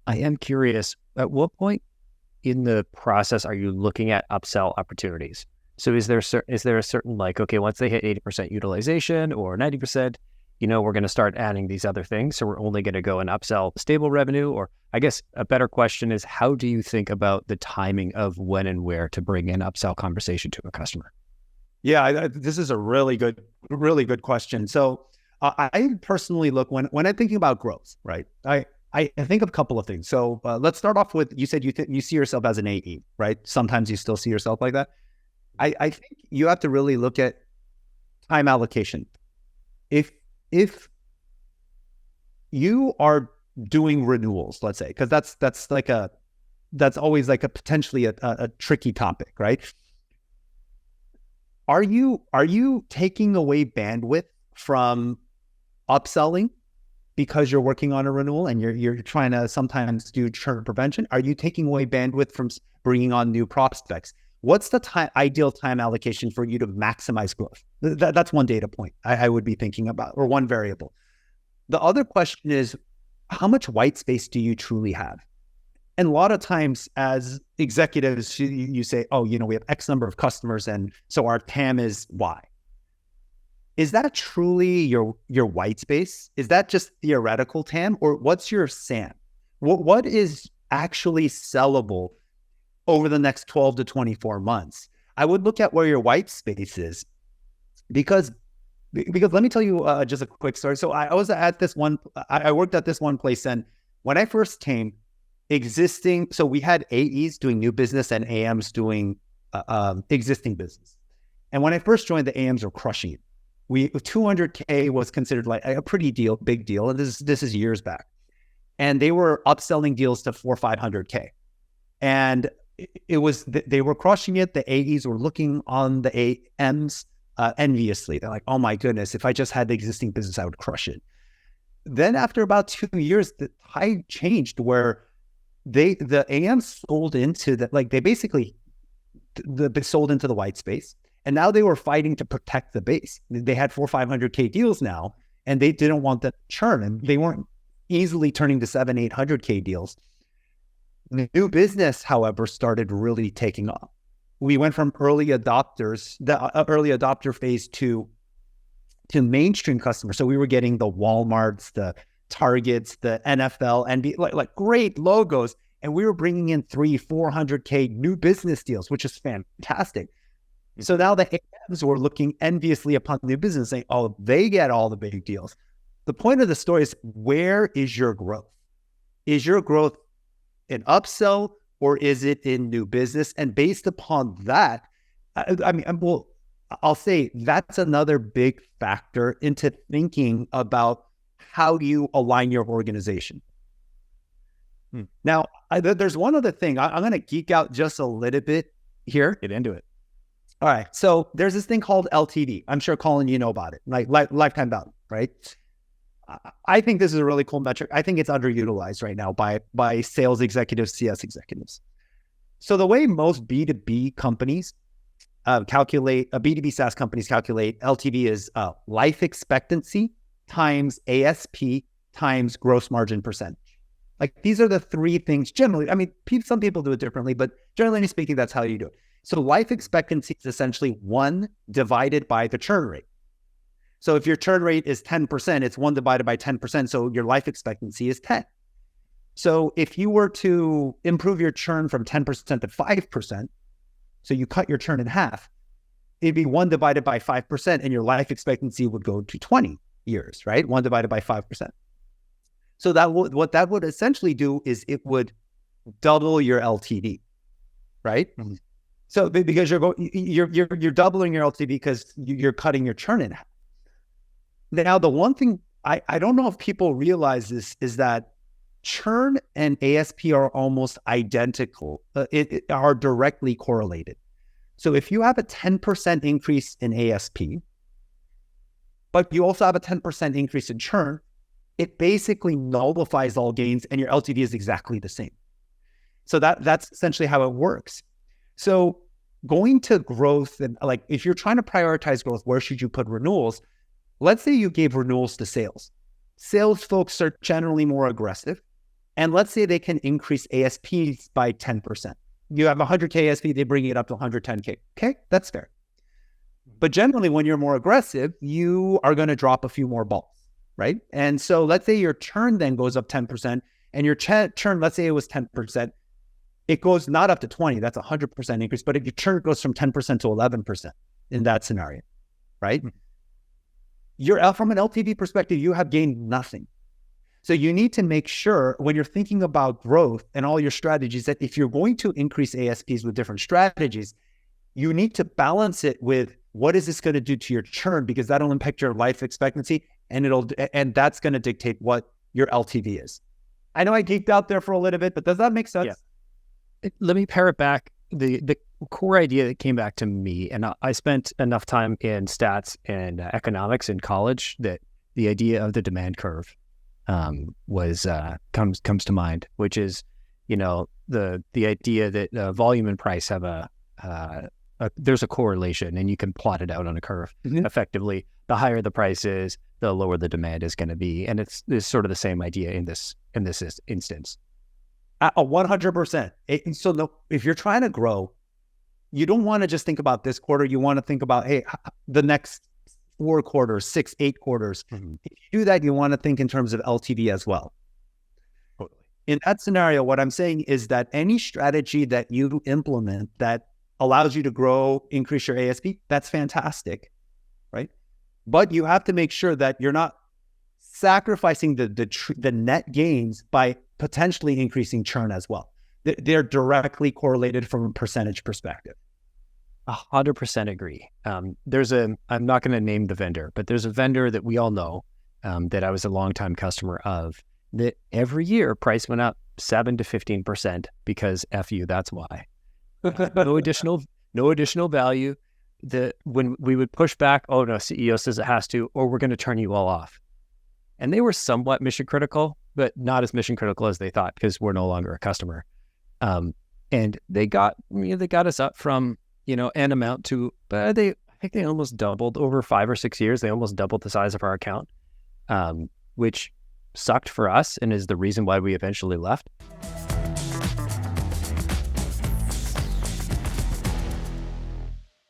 I am curious, at what point in the process are you looking at upsell opportunities? So is there a certain like, okay, once they hit 80% utilization or 90%, we're going to start adding these other things. So we're only going to go and upsell stable revenue. Or I guess a better question is, how do you think about the timing of when and where to bring in upsell conversation to a customer? Yeah, this is a really good question. So I personally look when I'm thinking about growth, right? I think of a couple of things. So let's start off with, you said you see yourself as an AE, right? Sometimes you still see yourself like that. I think you have to really look at time allocation. If you are doing renewals, let's say, because that's always like a potentially a tricky topic, right? Are you taking away bandwidth from upselling because you're working on a renewal and you're trying to sometimes do churn prevention? Are you taking away bandwidth from bringing on new prospects? What's the ideal time allocation for you to maximize growth? That's one data point I would be thinking about, or one variable. The other question is, how much white space do you truly have? And a lot of times as executives, you say, oh, we have X number of customers, and so our TAM is Y. Is that truly your white space? Is that just theoretical TAM, or what's your SAM? What is actually sellable over the next 12 to 24 months? I would look at where your white space is, because let me tell you just a quick story. So I worked at this one place, and when I first came, so we had AEs doing new business and AMs doing existing business. And when I first joined, the AMs were crushing it. 200K was considered like a big deal. And this is years back. And they were upselling deals to 400-500K. And they were crushing it. The AEs were looking on the AMs enviously. They're like, oh my goodness, if I just had the existing business, I would crush it. Then after about 2 years, the tide changed where the AMs sold into they sold into the white space. And now they were fighting to protect the base. They had 400-500K deals now, and they didn't want that churn, and they weren't easily turning to 700-800K deals. The new business, however, started really taking off. We went from early adopter phase to mainstream customers. So we were getting the Walmarts, the Targets, the NFL, and like great logos. And we were bringing in 300-400K new business deals, which is fantastic. So now the AMs were looking enviously upon new business, saying, oh, they get all the big deals. The point of the story is, where is your growth? Is your growth in upsell, or is it in new business? And based upon that, I'll say that's another big factor into thinking about how you align your organization. Now, there's one other thing. I'm going to geek out just a little bit here. Get into it. All right. So there's this thing called LTV. I'm sure, Colin, you know about it, like lifetime value, right? I think this is a really cool metric. I think it's underutilized right now by sales executives, CS executives. So the way most B2B companies B2B SaaS companies calculate LTV is life expectancy times ASP times gross margin percentage. Like, these are the three things generally. I mean, some people do it differently, but generally speaking, that's how you do it. So life expectancy is essentially 1 divided by the churn rate. So if your churn rate is 10%, it's 1 divided by 10%. So your life expectancy is 10. So if you were to improve your churn from 10% to 5%, so you cut your churn in half, it'd be 1 divided by 5%, and your life expectancy would go to 20 years, right? 1 divided by 5%. So what that would essentially do is it would double your LTV, right? Mm-hmm. So because you're doubling your LTV because you're cutting your churn in half. Now, the one thing I don't know if people realize this is that churn and ASP are almost identical. Are directly correlated. So if you have a 10% increase in ASP, but you also have a 10% increase in churn, it basically nullifies all gains, and your LTV is exactly the same. So that's essentially how it works. So going to growth, and like, if you're trying to prioritize growth, where should you put renewals? Let's say you gave renewals to sales. Sales folks are generally more aggressive. And let's say they can increase ASPs by 10%. You have 100K ASP, they bring it up to 110K. Okay, that's fair. But generally, when you're more aggressive, you are going to drop a few more balls, right? And so let's say your churn then goes up 10%, and your churn, let's say it was 10%, it goes not up to 20, that's a 100% increase, but if your churn goes from 10% to 11% in that scenario, right? You're from an LTV perspective, you have gained nothing. So you need to make sure when you're thinking about growth and all your strategies that if you're going to increase ASPs with different strategies, you need to balance it with what is this going to do to your churn, because that'll impact your life expectancy and that's going to dictate what your LTV is. I know I geeked out there for a little bit, but does that make sense? Yeah. Let me pare it back. The core idea that came back to me, and I spent enough time in stats and economics in college that the idea of the demand curve comes to mind, which is, the idea that volume and price have there's a correlation, and you can plot it out on a curve effectively. The higher the price is, the lower the demand is going to be, and it's sort of the same idea in this instance. 100%. So if you're trying to grow, you don't want to just think about this quarter. You want to think about, hey, the next 4 quarters, 6, 8 quarters. If you do that, you want to think in terms of LTV as well. Totally. In that scenario, what I'm saying is that any strategy that you implement that allows you to grow, increase your ASP, that's fantastic, right? But you have to make sure that you're not sacrificing the net gains by potentially increasing churn as well. They're directly correlated from a percentage perspective. 100% agree. I'm not going to name the vendor, but there's a vendor that we all know that I was a longtime customer of, that every year price went up 7 to 15% because F you, that's why. No additional value. When we would push back, oh no, CEO says it has to, or we're going to turn you all off. And they were somewhat mission critical, but not as mission critical as they thought, because we're no longer a customer. And they got us up from, an amount to, but I think they almost doubled over 5 or 6 years. They almost doubled the size of our account, which sucked for us and is the reason why we eventually left.